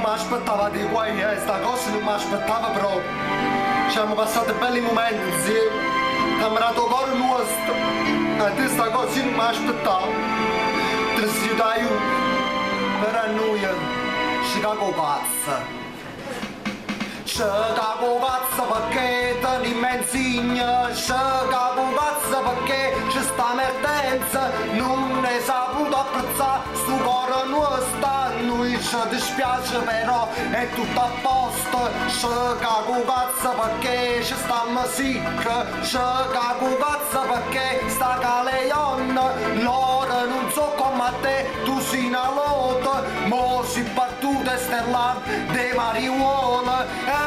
mi aspettava di qua, sta cosa non mi aspettava proprio. Ci siamo passati belli momenti insieme, camminato cuore nostro, e te sta cosa non mi aspettavo. Ti si da io, per noi, ci cago pazza. Ci cago pazza perché te ne insegna, ci cago pazza perché c'è sta mertenza, non ne saputo apprezzare sto cuore nostro, a noi ci dispiace però è tutto a posto, ci cago pazza perché ci stiamo sick, ci cago pazza perché sta Caleon, loro non so come te, tu sei una lotta, mo si battute stellare de marijuana.